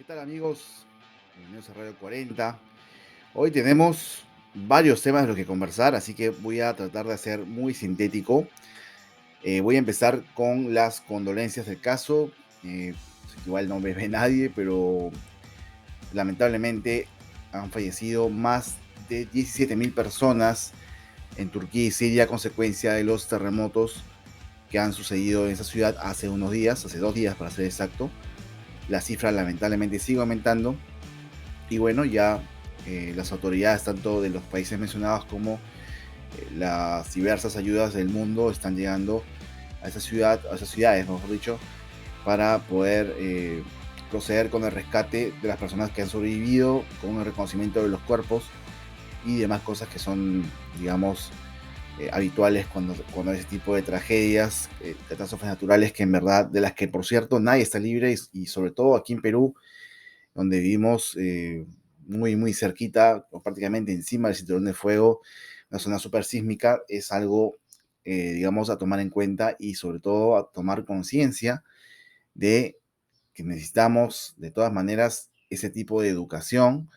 ¿Qué tal amigos? Bienvenidos a Radio 40. Hoy tenemos varios temas de los que conversar, así que voy a tratar de ser muy sintético. Voy a empezar con las condolencias del caso. Sé que igual no me ve nadie, pero lamentablemente han fallecido más de 17.000 personas en Turquía y Siria a consecuencia de los terremotos que han sucedido en esa ciudad hace unos días, hace 2 días para ser exacto. La cifra lamentablemente sigue aumentando. Y bueno, ya las autoridades, tanto de los países mencionados como las diversas ayudas del mundo, están llegando a esa ciudad, a esas ciudades, mejor dicho, para poder proceder con el rescate de las personas que han sobrevivido, con el reconocimiento de los cuerpos y demás cosas que son, digamos, habituales cuando hay ese tipo de tragedias, catástrofes naturales que en verdad, de las que por cierto nadie está libre y sobre todo aquí en Perú, donde vivimos muy cerquita, o prácticamente encima del cinturón de fuego, una zona súper sísmica, es algo, digamos, a tomar en cuenta y sobre todo a tomar conciencia de que necesitamos de todas maneras ese tipo de educación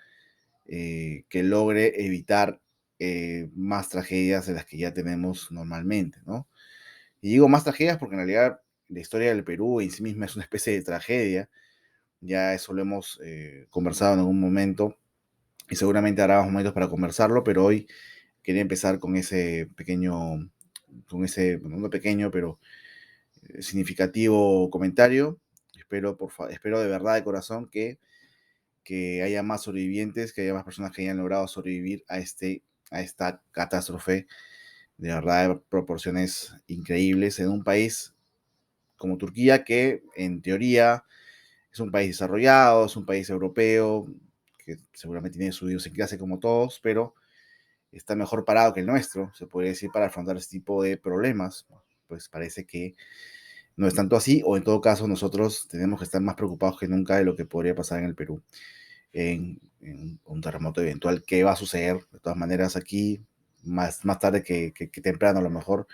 que logre evitar más tragedias de las que ya tenemos normalmente, ¿no? Y digo más tragedias porque en realidad la historia del Perú en sí misma es una especie de tragedia. Ya eso lo hemos conversado en algún momento y seguramente habrá más momentos para conversarlo, pero hoy quería empezar con ese pequeño, bueno, no pequeño, pero significativo comentario. Espero de verdad, de corazón, que haya más sobrevivientes, que haya más personas que hayan logrado sobrevivir a esta catástrofe de verdad de proporciones increíbles en un país como Turquía, que en teoría es un país desarrollado, es un país europeo, que seguramente tiene su idiosincrasia como todos, pero está mejor parado que el nuestro, se podría decir, para afrontar este tipo de problemas. Pues parece que no es tanto así, o en todo caso nosotros tenemos que estar más preocupados que nunca de lo que podría pasar en el Perú, en un terremoto eventual que va a suceder, de todas maneras, aquí, más tarde que temprano a lo mejor,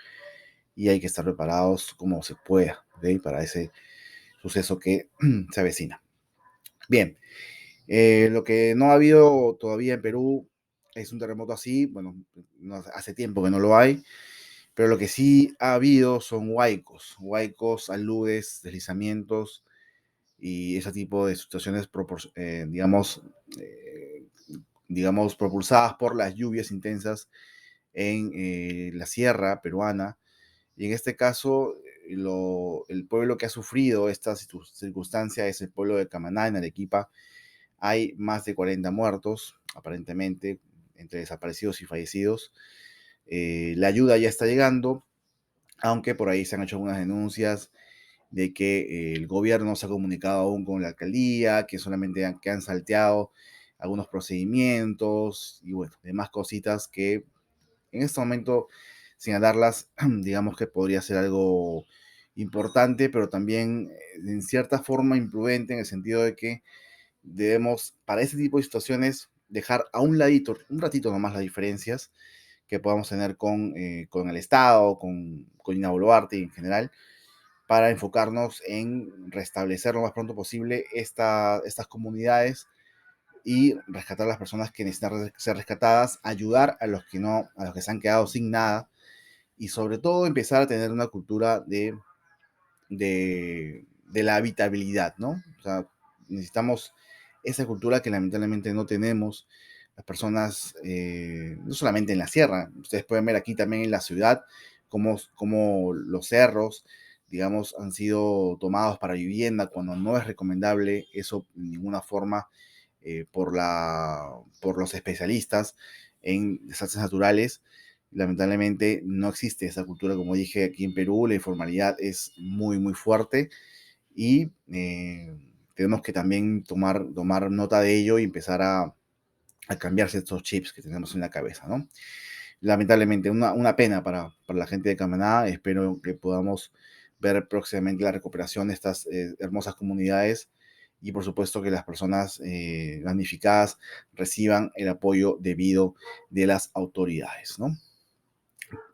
y hay que estar preparados como se pueda, ¿ok? Para ese suceso que se avecina. Bien, lo que no ha habido todavía en Perú es un terremoto así, bueno, no, hace tiempo que no lo hay, pero lo que sí ha habido son huaicos, aludes, deslizamientos y ese tipo de situaciones, eh, digamos, propulsadas por las lluvias intensas en la sierra peruana. Y en este caso, el pueblo que ha sufrido esta circunstancia es el pueblo de Camaná, en Arequipa. Hay más de 40 muertos, aparentemente, entre desaparecidos y fallecidos. La ayuda ya está llegando, aunque por ahí se han hecho algunas denuncias de que el gobierno se ha comunicado aún con la alcaldía, que solamente que han salteado algunos procedimientos y bueno, demás cositas que en este momento, señalarlas, digamos que podría ser algo importante, pero también en cierta forma imprudente en el sentido de que debemos, para ese tipo de situaciones, dejar a un ladito, un ratito nomás las diferencias que podamos tener con el Estado, con Ina Boluarte y en general, para enfocarnos en restablecer lo más pronto posible estas comunidades y rescatar a las personas que necesitan ser rescatadas, ayudar a los que no, a los que se han quedado sin nada y sobre todo empezar a tener una cultura de la habitabilidad, ¿no? O sea, necesitamos esa cultura que lamentablemente no tenemos. Las personas, no solamente en la sierra, ustedes pueden ver aquí también en la ciudad, como los cerros, digamos, han sido tomados para vivienda cuando no es recomendable eso de ninguna forma por los especialistas en desastres naturales. Lamentablemente no existe esa cultura, como dije, aquí en Perú, la informalidad es muy fuerte y tenemos que también tomar nota de ello y empezar a cambiarse estos chips que tenemos en la cabeza, ¿no? Lamentablemente, una pena para la gente de Camaná. Espero que podamos ver próximamente la recuperación de estas hermosas comunidades y por supuesto que las personas damnificadas reciban el apoyo debido de las autoridades, ¿no?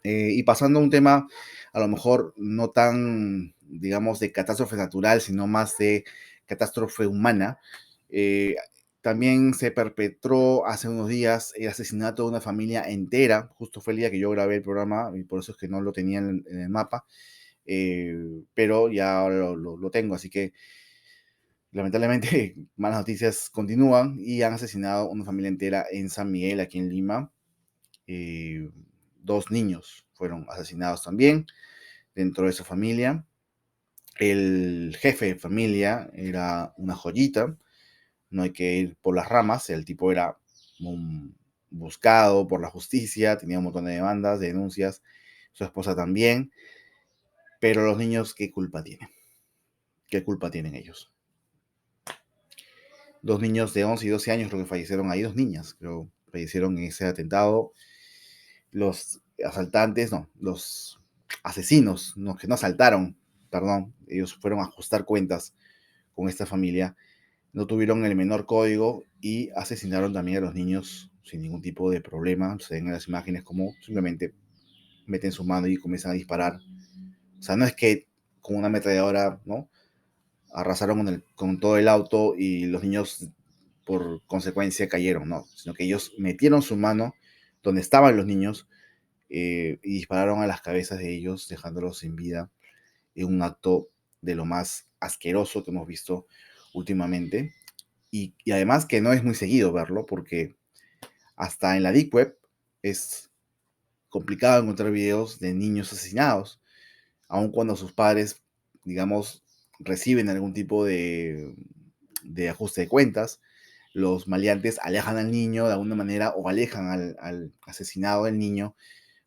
Y pasando a un tema a lo mejor no tan, digamos, de catástrofe natural, sino más de catástrofe humana, Eh, También se perpetró hace unos días el asesinato de una familia entera. Justo fue el día que yo grabé el programa y por eso es que no lo tenía en el mapa. Pero ya ahora lo tengo, así que lamentablemente malas noticias continúan y han asesinado a una familia entera en San Miguel, aquí en Lima. Eh, Dos niños fueron asesinados también dentro de esa familia. El jefe de familia era una joyita, no hay que ir por las ramas, el tipo era un buscado por la justicia, tenía un montón de demandas, de denuncias, su esposa también, pero los niños, ¿qué culpa tienen? ¿Qué culpa tienen ellos? Dos niños de 11 y 12 años creo que fallecieron ahí, dos niñas creo fallecieron en ese atentado. Los asaltantes, no, los asesinos, no, que no asaltaron, perdón, ellos fueron a ajustar cuentas con esta familia, no tuvieron el menor código y asesinaron también a los niños sin ningún tipo de problema. Se ven en las imágenes como simplemente meten su mano y comienzan a disparar. O sea, no es que con una ametralladora, ¿no? Arrasaron con todo el auto y los niños por consecuencia cayeron, no, sino que ellos metieron su mano donde estaban los niños y dispararon a las cabezas de ellos, dejándolos sin vida en un acto de lo más asqueroso que hemos visto últimamente. Y además que no es muy seguido verlo, porque hasta en la Deep Web es complicado encontrar videos de niños asesinados, aun cuando sus padres, digamos, reciben algún tipo de ajuste de cuentas. Los maleantes alejan al niño de alguna manera o alejan al asesinado del niño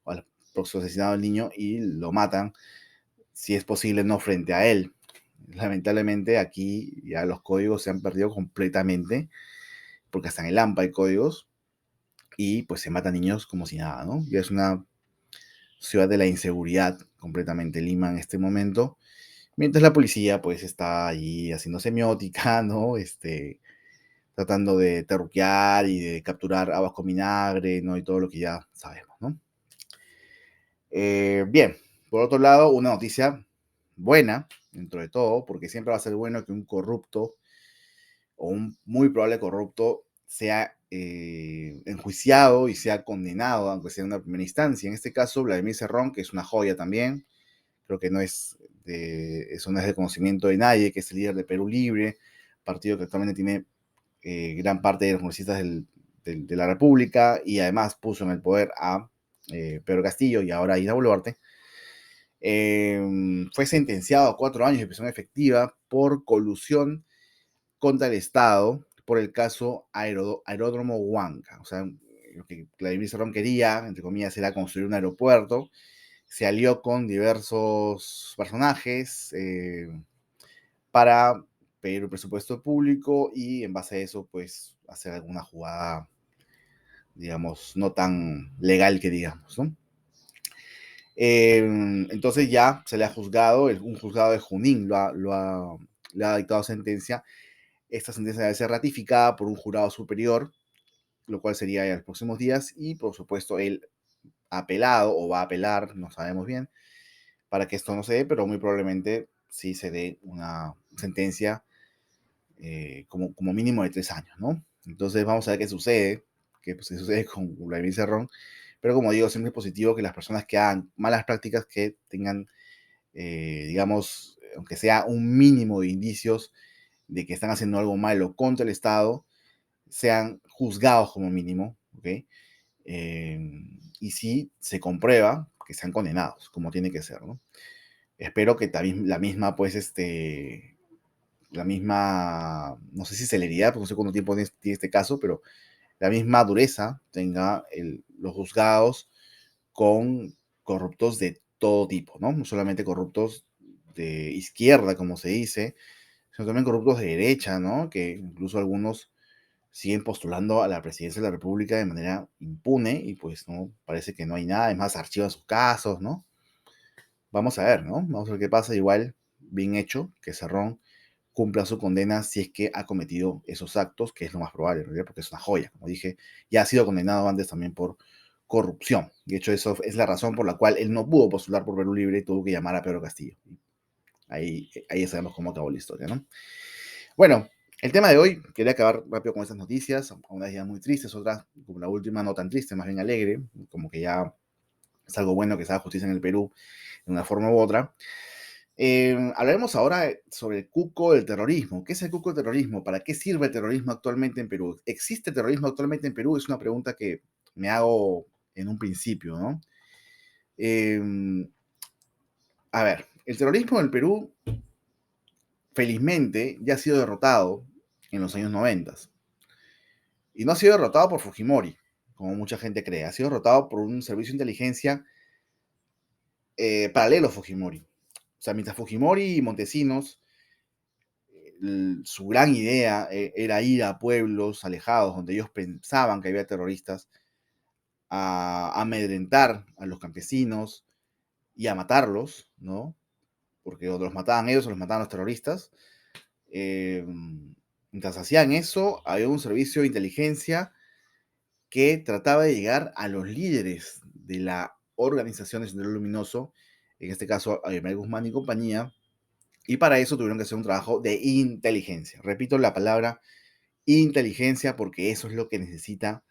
o al próximo asesinado del niño y lo matan, si es posible, no frente a él. Lamentablemente aquí ya los códigos se han perdido completamente, porque hasta en el AMPA hay códigos, y pues se matan niños como si nada, ¿no? Ya es una ciudad de la inseguridad completamente Lima en este momento, mientras la policía pues está allí haciendo semiótica, ¿no? Tratando de terruquear y de capturar habas con vinagre, ¿no? Y todo lo que ya sabemos, ¿no? Bien, por otro lado, una noticia buena, dentro de todo, porque siempre va a ser bueno que un corrupto o un muy probable corrupto sea enjuiciado y sea condenado, aunque sea en una primera instancia. En este caso, Vladimir Cerrón, que es una joya también, creo que eso no es de conocimiento de nadie, que es el líder de Perú Libre, partido que actualmente tiene gran parte de los congresistas de la República y además puso en el poder a Pedro Castillo y ahora a Dina Boluarte. Fue sentenciado a 4 años de prisión efectiva por colusión contra el Estado por el caso Aeródromo Huanca. O sea, lo que Vladimir Cerrón quería, entre comillas, era construir un aeropuerto. Se alió con diversos personajes para pedir un presupuesto público y en base a eso, pues, hacer alguna jugada, digamos, no tan legal que digamos, ¿no? Entonces ya se le ha juzgado, un juzgado de Junín le ha dictado sentencia. Esta sentencia debe ser ratificada por un jurado superior, lo cual sería en los próximos días, y por supuesto él ha apelado o va a apelar, no sabemos bien, para que esto no se dé, pero muy probablemente sí se dé una sentencia como mínimo de 3 años, ¿no? Entonces vamos a ver qué sucede, qué sucede con Vladimir Cerrón, pero como digo, siempre es positivo que las personas que hagan malas prácticas, que tengan, digamos, aunque sea un mínimo de indicios de que están haciendo algo malo contra el Estado, sean juzgados como mínimo, ¿ok? Y si se comprueba, que sean condenados, como tiene que ser, ¿no? Espero que también la misma, pues, la misma, no sé si celeridad, porque no sé cuánto tiempo tiene este caso, pero la misma dureza tenga los juzgados con corruptos de todo tipo, ¿no? No solamente corruptos de izquierda, como se dice, sino también corruptos de derecha, ¿no? Que incluso algunos siguen postulando a la presidencia de la República de manera impune y pues no parece que no hay nada, además archivan sus casos, ¿no? Vamos a ver, ¿no? Vamos a ver qué pasa. Igual, bien hecho, que Cerrón cumpla su condena si es que ha cometido esos actos, que es lo más probable, ¿no? Porque es una joya, como dije, ya ha sido condenado antes también por corrupción. De hecho, eso es la razón por la cual él no pudo postular por Perú Libre y tuvo que llamar a Pedro Castillo. Ahí ya sabemos cómo acabó la historia, ¿no? Bueno, El tema de hoy, quería acabar rápido con estas noticias, unas ya muy tristes, otras, como la última, no tan triste, más bien alegre, como que ya es algo bueno que se haga justicia en el Perú, de una forma u otra. Hablaremos ahora sobre el cuco del terrorismo. ¿Qué es el cuco del terrorismo? ¿Para qué sirve el terrorismo actualmente en Perú? ¿Existe terrorismo actualmente en Perú? Es una pregunta que me hago en un principio, ¿no? Eh, a ver, el terrorismo en el Perú, felizmente, ya ha sido derrotado en los años 90. Y no ha sido derrotado por Fujimori, como mucha gente cree. Ha sido derrotado por un servicio de inteligencia paralelo a Fujimori. O sea, mientras Fujimori y Montesinos, su gran idea era ir a pueblos alejados donde ellos pensaban que había terroristas, a amedrentar a los campesinos y a matarlos, ¿no? Porque o los mataban ellos o los mataban los terroristas. Eh, Mientras hacían eso, había un servicio de inteligencia que trataba de llegar a los líderes de la organización de Sendero Luminoso, en este caso a Aymar Guzmán y compañía, y para eso tuvieron que hacer un trabajo de inteligencia. Repito la palabra inteligencia porque eso es lo que necesita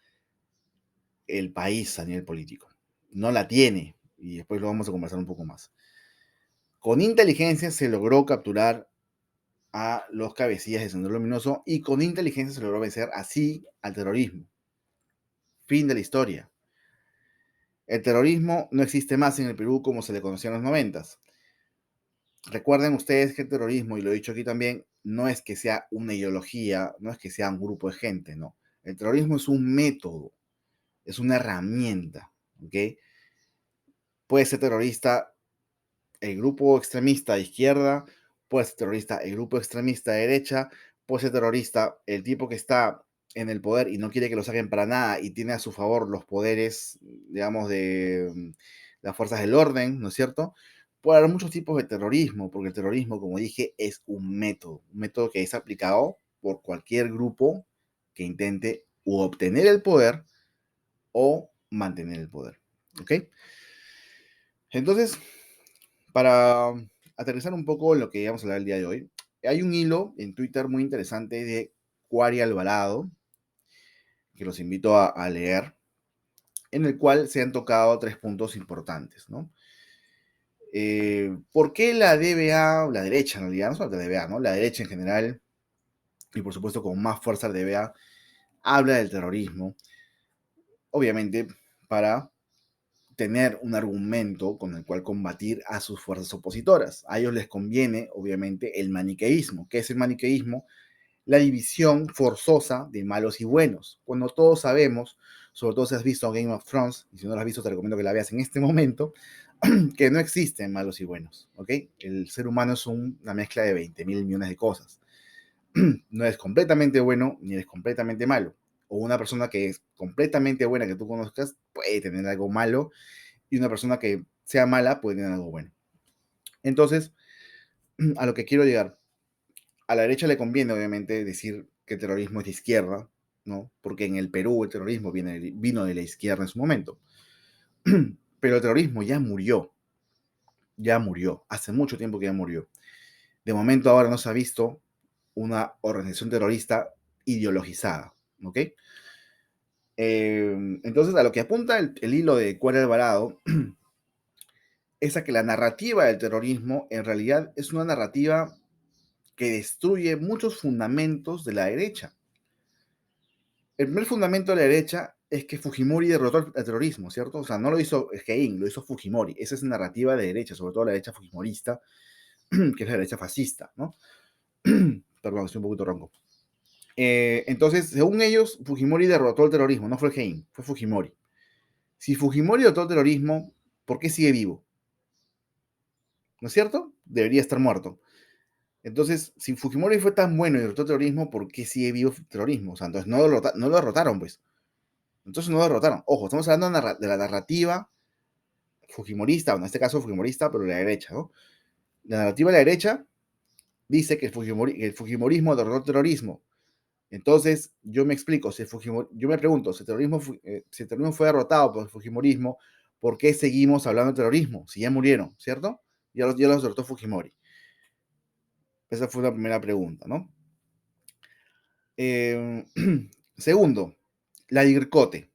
el país a nivel político. No la tiene, y después lo vamos a conversar un poco más. Con inteligencia se logró capturar a los cabecillas de Sendero Luminoso y con inteligencia se logró vencer así al terrorismo. Fin de la historia. El terrorismo no existe más en el Perú como se le conocía en los 90. Recuerden ustedes que el terrorismo, y lo he dicho aquí también, no es que sea una ideología, no es que sea un grupo de gente, no. El terrorismo es un método, es una herramienta, ¿ok? Puede ser terrorista el grupo extremista de izquierda, puede ser terrorista el grupo extremista de derecha, puede ser terrorista el tipo que está en el poder y no quiere que lo saquen para nada y tiene a su favor los poderes, digamos, de las fuerzas del orden, ¿no es cierto? Puede haber muchos tipos de terrorismo, porque el terrorismo, como dije, es un método que es aplicado por cualquier grupo que intente o obtener el poder o mantener el poder, ¿ok? Entonces, para aterrizar un poco en lo que vamos a hablar el día de hoy, hay un hilo en Twitter muy interesante de Cuari Alvarado, que los invito a leer, en el cual se han tocado tres puntos importantes, ¿no? ¿Por qué la DBA, la derecha en realidad, no solo la DBA, ¿no? La derecha en general, y por supuesto con más fuerza la DBA, habla del terrorismo? Obviamente para tener un argumento con el cual combatir a sus fuerzas opositoras. A ellos les conviene, obviamente, el maniqueísmo. ¿Qué es el maniqueísmo? La división forzosa de malos y buenos. Cuando todos sabemos, sobre todo si has visto Game of Thrones, y si no lo has visto te recomiendo que la veas en este momento, que no existen malos y buenos, ¿ok? El ser humano es una mezcla de 20 mil millones de cosas. No es completamente bueno ni es completamente malo. O una persona que es completamente buena que tú conozcas puede tener algo malo y una persona que sea mala puede tener algo bueno. Entonces, a lo que quiero llegar, a la derecha le conviene obviamente decir que el terrorismo es de izquierda, ¿no? Porque en el Perú el terrorismo vino de la izquierda en su momento. Pero el terrorismo ya murió, hace mucho tiempo que ya murió. De momento ahora no se ha visto una organización terrorista ideologizada, ¿ok? Entonces, a lo que apunta el hilo de Cuara Alvarado es a que la narrativa del terrorismo en realidad es una narrativa que destruye muchos fundamentos de la derecha. El primer fundamento de la derecha es que Fujimori derrotó al terrorismo, ¿cierto? O sea, no lo hizo Heying, lo hizo Fujimori. Esa es la narrativa de derecha, sobre todo la derecha fujimorista, que es la derecha fascista, ¿no? Perdón, estoy un poquito ronco. Entonces, según ellos, Fujimori derrotó el terrorismo, no fue Heying, fue Fujimori. Si Fujimori derrotó el terrorismo, ¿por qué sigue vivo? ¿No es cierto? Debería estar muerto. Entonces, si Fujimori fue tan bueno y derrotó el terrorismo, ¿por qué sigue vivo el terrorismo? O sea, entonces no lo derrotaron, pues. Entonces no lo derrotaron. Ojo, estamos hablando de la narrativa fujimorista, o en este caso fujimorista, pero de la derecha, ¿no? La narrativa de la derecha dice que el fujimorismo derrotó el terrorismo. Entonces, yo me explico, yo me pregunto, si el terrorismo fue derrotado por el fujimorismo, ¿por qué seguimos hablando de terrorismo? Si ya murieron, ¿cierto? Ya los derrotó Fujimori. Esa fue la primera pregunta, ¿no? Eh, segundo, la IRCOTE.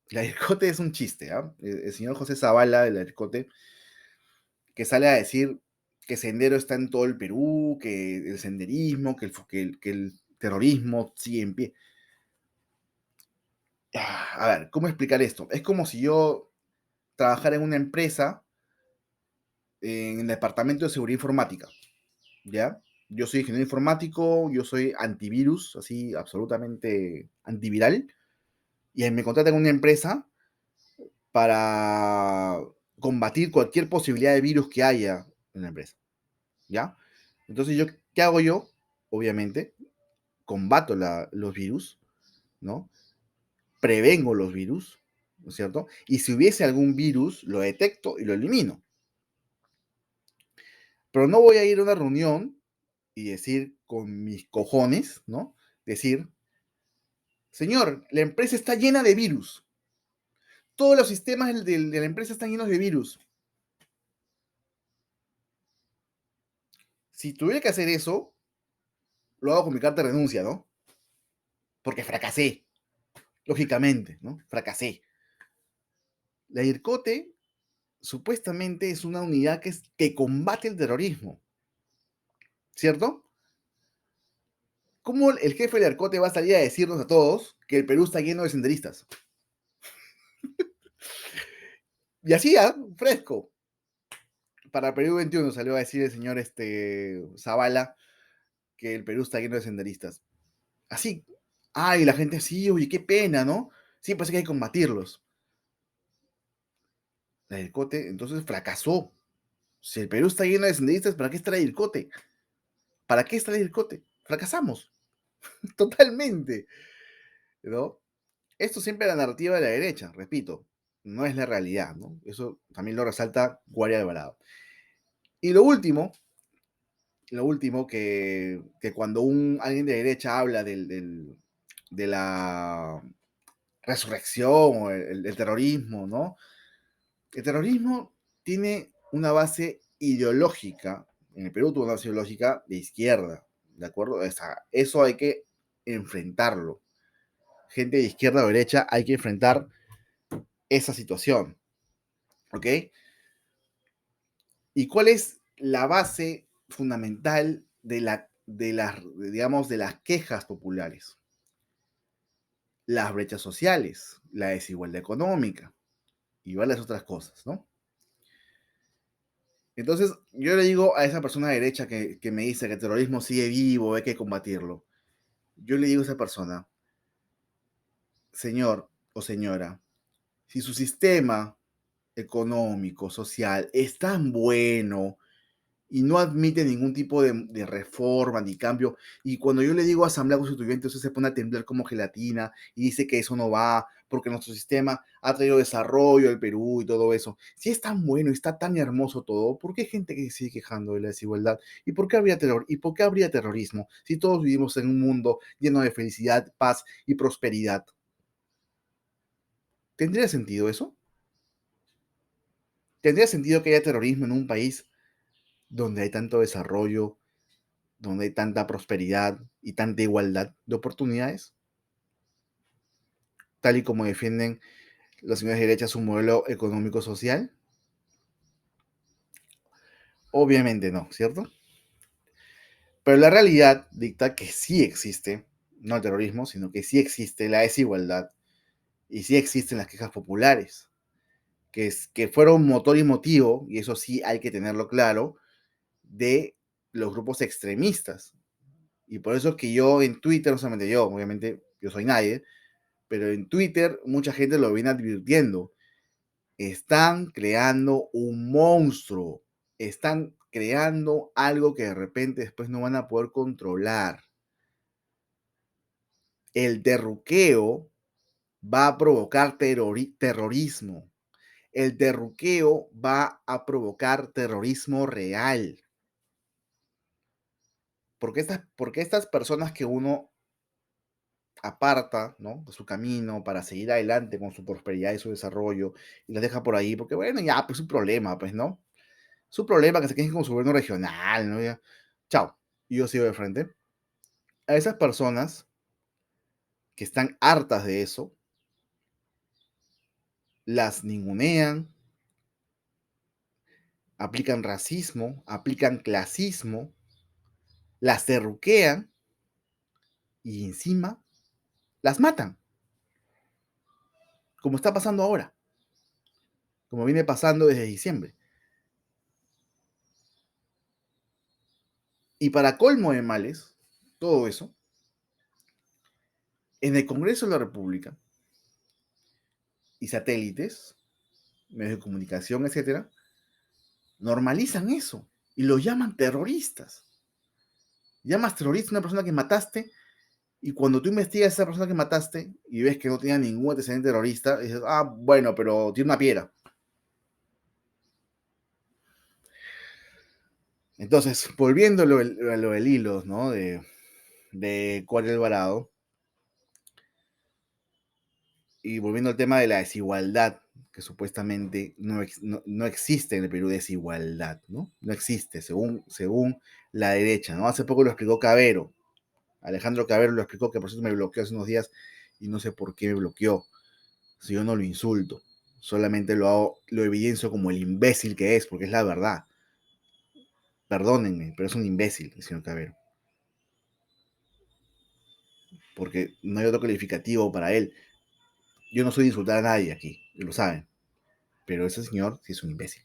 La IRCOTE es un chiste, ¿ah? El señor José Zavala de la IRCOTE, que sale a decir que Sendero está en todo el Perú, que el senderismo, que el terrorismo sigue en pie. A ver, ¿cómo explicar esto? Es como si yo trabajara en una empresa en el departamento de seguridad informática, ¿ya? Yo soy ingeniero informático, yo soy antivirus, así absolutamente antiviral, y me contratan en una empresa para combatir cualquier posibilidad de virus que haya en la empresa, ¿ya? Entonces, ¿qué hago yo? Obviamente, combato los virus, ¿no? Prevengo los virus, ¿no es cierto? Y si hubiese algún virus, lo detecto y lo elimino. Pero no voy a ir a una reunión y decir con mis cojones, ¿no? Decir, señor, la empresa está llena de virus. Todos los sistemas de la empresa están llenos de virus. Si tuviera que hacer eso, lo hago con mi carta de renuncia, ¿no? Porque fracasé, lógicamente, ¿no? Fracasé. La IRCOTE supuestamente es una unidad que combate el terrorismo, ¿cierto? ¿Cómo el jefe del IRCOTE va a salir a decirnos a todos que el Perú está lleno de senderistas? Y así, ¿ah? Fresco. Para Perú 21 salió a decir el señor Zavala que el Perú está lleno de senderistas. Así. Ay, la gente sí, oye, qué pena, ¿no? Sí, pues hay que combatirlos. La IRCOTE entonces fracasó. Si el Perú está lleno de senderistas, ¿para qué está la IRCOTE? ¿Para qué está la IRCOTE? Fracasamos. Totalmente, ¿no? Esto siempre es la narrativa de la derecha, repito, no es la realidad, ¿no? Eso también lo resalta Guardia Alvarado. Y lo último que cuando alguien de derecha habla de la resurrección o el terrorismo, ¿no? El terrorismo tiene una base ideológica, en el Perú tuvo una base ideológica de izquierda, ¿de acuerdo? Eso hay que enfrentarlo. Gente de izquierda o derecha, hay que enfrentar esa situación, ¿ok? ¿Y cuál es la base fundamental de las quejas populares? Las brechas sociales, la desigualdad económica y varias otras cosas, ¿no? Entonces, yo le digo a esa persona de derecha que me dice que el terrorismo sigue vivo, hay que combatirlo. Yo le digo a esa persona, señor o señora, si su sistema económico, social es tan bueno y no admite ningún tipo de reforma ni cambio. Y cuando yo le digo Asamblea Constituyente, usted se pone a temblar como gelatina y dice que eso no va, porque nuestro sistema ha traído desarrollo al Perú y todo eso. Si es tan bueno y está tan hermoso todo, ¿por qué hay gente que se sigue quejando de la desigualdad? ¿Y por qué habría terror? ¿Y por qué habría terrorismo si todos vivimos en un mundo lleno de felicidad, paz y prosperidad? ¿Tendría sentido eso? ¿Tendría sentido que haya terrorismo en un país donde hay tanto desarrollo, donde hay tanta prosperidad y tanta igualdad de oportunidades, tal y como defienden los señores de derecha su modelo económico-social? Obviamente no, ¿cierto? Pero la realidad dicta que sí existe, no el terrorismo, sino que sí existe la desigualdad y sí existen las quejas populares, que fueron motor y motivo, y eso sí hay que tenerlo claro, de los grupos extremistas. Y por eso es que yo en Twitter, no solamente yo, obviamente yo soy nadie, pero en Twitter mucha gente lo viene advirtiendo. Están creando un monstruo, están creando algo que de repente después no van a poder controlar. El terruqueo va a provocar terrorismo. El terruqueo va a provocar terrorismo real. Porque estas personas que uno aparta, ¿no?, de su camino para seguir adelante con su prosperidad y su desarrollo y las deja por ahí, porque bueno, ya, pues su problema, pues, ¿no? Su problema que se quejen con su gobierno regional, ¿no? Ya, chao, y yo sigo de frente. A esas personas, que están hartas de eso, las ningunean, aplican racismo, aplican clasismo, las terruquean y encima las matan, como está pasando ahora, como viene pasando desde diciembre. Y para colmo de males, todo eso, en el Congreso de la República y satélites, medios de comunicación, etcétera, normalizan eso y lo llaman terroristas. Llamas terrorista a una persona que mataste y cuando tú investigas a esa persona que mataste y ves que no tenía ningún antecedente terrorista, dices, ah, bueno, pero tiene una piedra. Entonces, volviendo a lo del hilo, ¿no? De Cuál Alvarado, y volviendo al tema de la desigualdad, que supuestamente no existe en el Perú desigualdad, ¿no? No existe, según la derecha, ¿no? Hace poco lo explicó Cabero, Alejandro Cabero lo explicó, que por cierto me bloqueó hace unos días y no sé por qué me bloqueó, si yo no lo insulto, solamente lo evidencio como el imbécil que es, porque es la verdad. Perdónenme, pero es un imbécil el señor Cabero, porque no hay otro calificativo para él. Yo no soy de insultar a nadie aquí, lo saben, pero ese señor sí es un imbécil.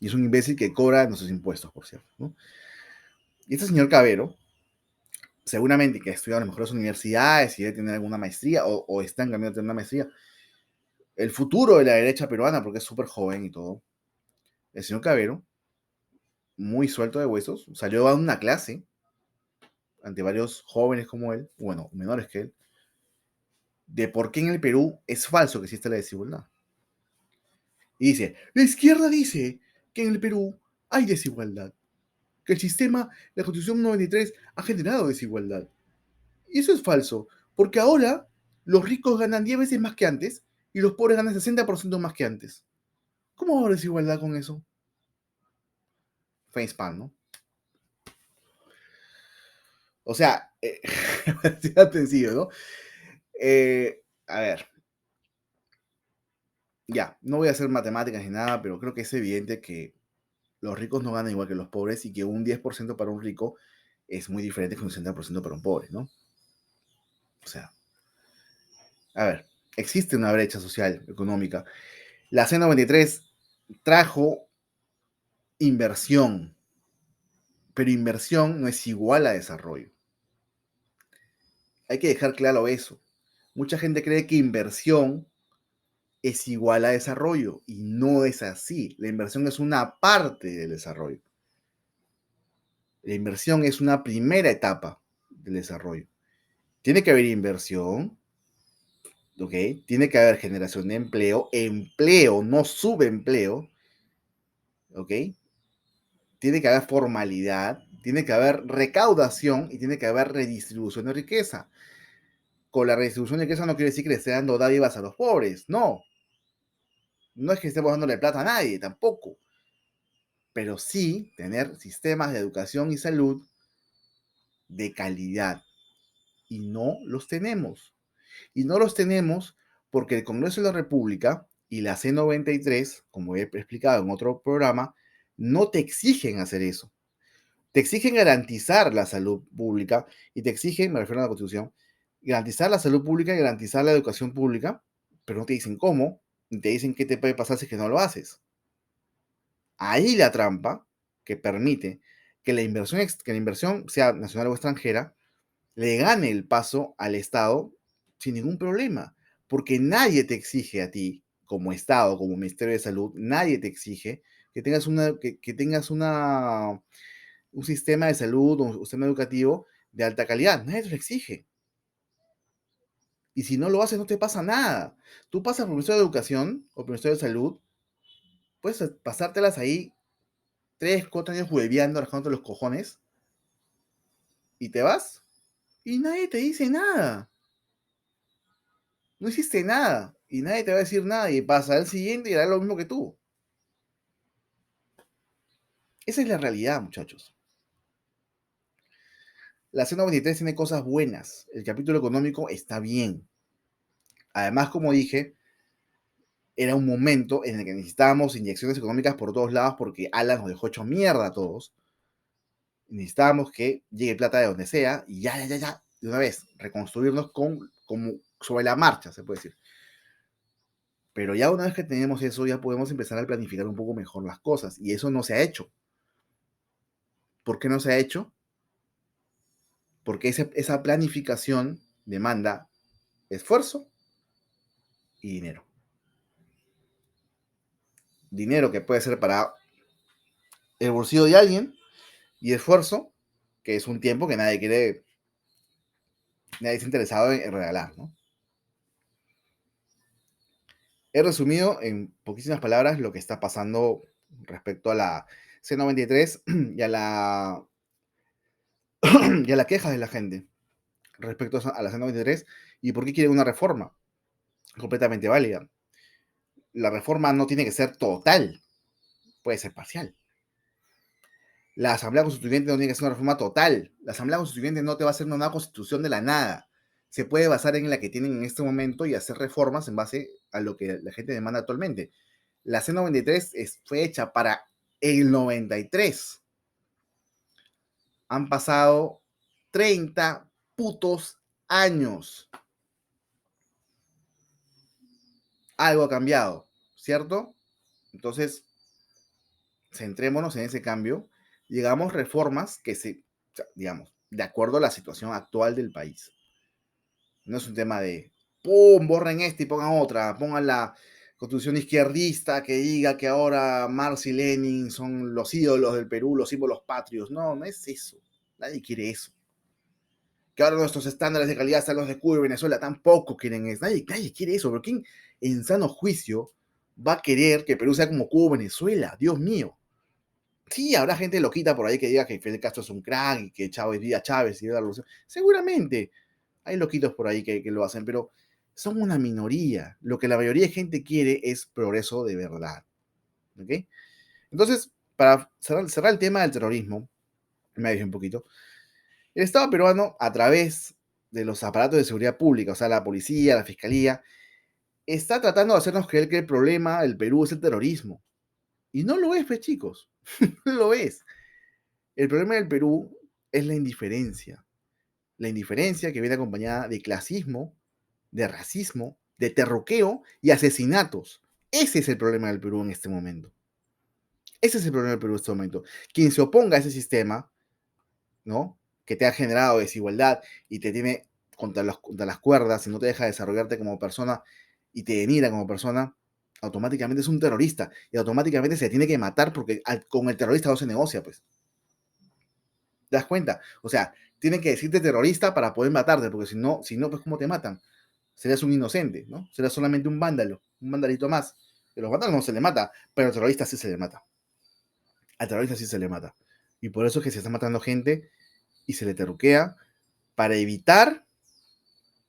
Y es un imbécil que cobra nuestros impuestos, por cierto, ¿no? Y este señor Cabero, seguramente que ha estudiado en las mejores universidades y debe tener alguna maestría o está en camino de tener una maestría, el futuro de la derecha peruana, porque es súper joven y todo, el señor Cabero, muy suelto de huesos, salió a una clase ante varios jóvenes como él, bueno, menores que él, de por qué en el Perú es falso que existe la desigualdad. Y dice, la izquierda dice que en el Perú hay desigualdad, que el sistema, la Constitución 93, ha generado desigualdad. Y eso es falso, porque ahora los ricos ganan 10 veces más que antes y los pobres ganan 60% más que antes. ¿Cómo va a haber desigualdad con eso? Facepalm, ¿no? O sea, sencillo, ¿no? A ver, ya, no voy a hacer matemáticas ni nada, pero creo que es evidente que los ricos no ganan igual que los pobres y que un 10% para un rico es muy diferente que un 60% para un pobre, ¿no? O sea, a ver, existe una brecha social, económica. La C93 trajo inversión, pero inversión no es igual a desarrollo. Hay que dejar claro eso. Mucha gente cree que inversión es igual a desarrollo y no es así. La inversión es una parte del desarrollo. La inversión es una primera etapa del desarrollo. Tiene que haber inversión, ¿ok? Tiene que haber generación de empleo, no subempleo, ¿ok? Tiene que haber formalidad, tiene que haber recaudación y tiene que haber redistribución de riqueza. Con la redistribución de riqueza no quiere decir que le esté dando dádivas a los pobres, no. No es que estemos dándole plata a nadie, tampoco. Pero sí tener sistemas de educación y salud de calidad. Y no los tenemos. Y no los tenemos porque el Congreso de la República y la C93, como he explicado en otro programa, no te exigen hacer eso. Te exigen garantizar la salud pública y te exigen, me refiero a la Constitución, garantizar la salud pública y garantizar la educación pública, pero no te dicen cómo, ni te dicen qué te puede pasar si es que no lo haces. Ahí la trampa que permite que la inversión sea nacional o extranjera, le gane el paso al Estado sin ningún problema, porque nadie te exige a ti, como Estado, como Ministerio de Salud, nadie te exige que tengas un sistema de salud o un sistema educativo de alta calidad. Nadie te lo exige. Y si no lo haces, no te pasa nada. Tú pasas por el Ministerio de Educación o por el Ministerio de Salud, puedes pasártelas ahí 3, 4 años hueveando, rascándote los cojones, y te vas, y nadie te dice nada. No hiciste nada, y nadie te va a decir nada, y pasa al siguiente y hará lo mismo que tú. Esa es la realidad, muchachos. La C93 tiene cosas buenas. El capítulo económico está bien. Además, como dije, era un momento en el que necesitábamos inyecciones económicas por todos lados porque Alan nos dejó hecho mierda a todos. Necesitábamos que llegue plata de donde sea y ya, de una vez, reconstruirnos como sobre la marcha, se puede decir. Pero ya una vez que tenemos eso, ya podemos empezar a planificar un poco mejor las cosas. Y eso no se ha hecho. ¿Por qué no se ha hecho? Porque esa planificación demanda esfuerzo y dinero. Dinero que puede ser para el bolsillo de alguien y esfuerzo, que es un tiempo que nadie está interesado en regalar, ¿no? He resumido en poquísimas palabras lo que está pasando respecto a la C93 y a la queja de la gente respecto a la C93 y por qué quieren una reforma completamente válida. La reforma no tiene que ser total, puede ser parcial. La Asamblea Constituyente no tiene que ser una reforma total. La Asamblea Constituyente no te va a hacer una nueva constitución de la nada. Se puede basar en la que tienen en este momento y hacer reformas en base a lo que la gente demanda actualmente. La C93 fue hecha para el 93. Han pasado 30 putos años. Algo ha cambiado, ¿cierto? Entonces, centrémonos en ese cambio. Llegamos reformas que digamos, de acuerdo a la situación actual del país. No es un tema de, ¡pum!, borren esta y pongan otra. Pongan la constitución izquierdista que diga que ahora Marx y Lenin son los ídolos del Perú, los símbolos patrios. No, no es eso. Nadie quiere eso. Que ahora nuestros estándares de calidad están los de Cuba y Venezuela, tampoco quieren eso. Nadie quiere eso. Pero ¿quién en sano juicio va a querer que Perú sea como Cuba o Venezuela? Dios mío. Sí, habrá gente loquita por ahí que diga que Fidel Castro es un crack y que Chávez viva Chávez y viva la revolución. Seguramente hay loquitos por ahí que lo hacen, pero son una minoría. Lo que la mayoría de gente quiere es progreso de verdad. ¿Ok? Entonces, para cerrar el tema del terrorismo, me dije un poquito, el Estado peruano, a través de los aparatos de seguridad pública, o sea, la policía, la fiscalía, está tratando de hacernos creer que el problema del Perú es el terrorismo. Y no lo es, pues, chicos. No lo es. El problema del Perú es la indiferencia. La indiferencia que viene acompañada de clasismo, de racismo, de terruqueo y asesinatos. Ese es el problema del Perú en este momento. Ese es el problema del Perú en este momento. Quien se oponga a ese sistema, ¿no?, que te ha generado desigualdad y te tiene contra las cuerdas y no te deja desarrollarte como persona y te denigra como persona, automáticamente es un terrorista y automáticamente se tiene que matar porque con el terrorista no se negocia, pues. ¿Te das cuenta? O sea, tienen que decirte terrorista para poder matarte, porque si no, pues ¿cómo te matan? Serías un inocente, ¿no? Serías solamente un vándalo, un vandalito más. A los vándalos no se le mata, pero al terrorista sí se le mata. Al terrorista sí se le mata. Y por eso es que se está matando gente y se le terruquea para evitar,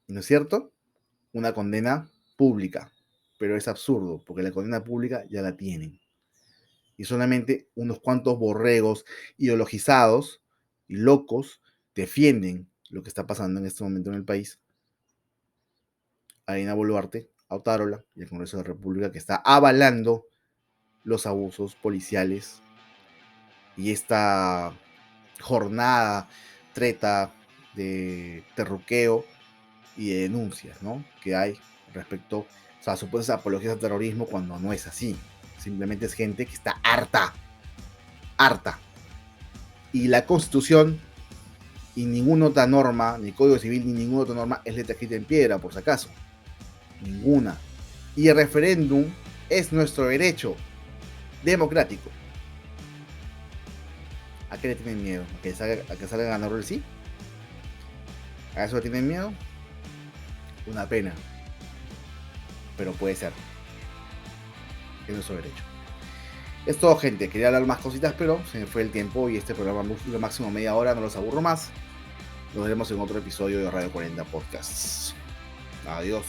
¿no es cierto?, una condena pública. Pero es absurdo, porque la condena pública ya la tienen. Y solamente unos cuantos borregos ideologizados y locos defienden lo que está pasando en este momento en el país. A Dina Boluarte, a Otárola y al Congreso de la República, que está avalando los abusos policiales y esta jornada, treta de terruqueo y de denuncias, ¿no?, que hay respecto, o sea, supuestas apologías al terrorismo, cuando no es así. Simplemente es gente que está harta. Y la Constitución y ninguna otra norma, ni Código Civil, ni ninguna otra norma es letra escrita en piedra, por si acaso. Ninguna. Y el referéndum es nuestro derecho democrático. ¿A qué le tienen miedo? ¿A que salga ganador el sí? ¿A eso le tienen miedo? Una pena. Pero puede ser. Es nuestro derecho. Es todo, gente. Quería hablar más cositas, pero se me fue el tiempo y este programa dura máximo media hora. No los aburro más. Nos veremos en otro episodio de Radio 40 Podcasts. Adiós.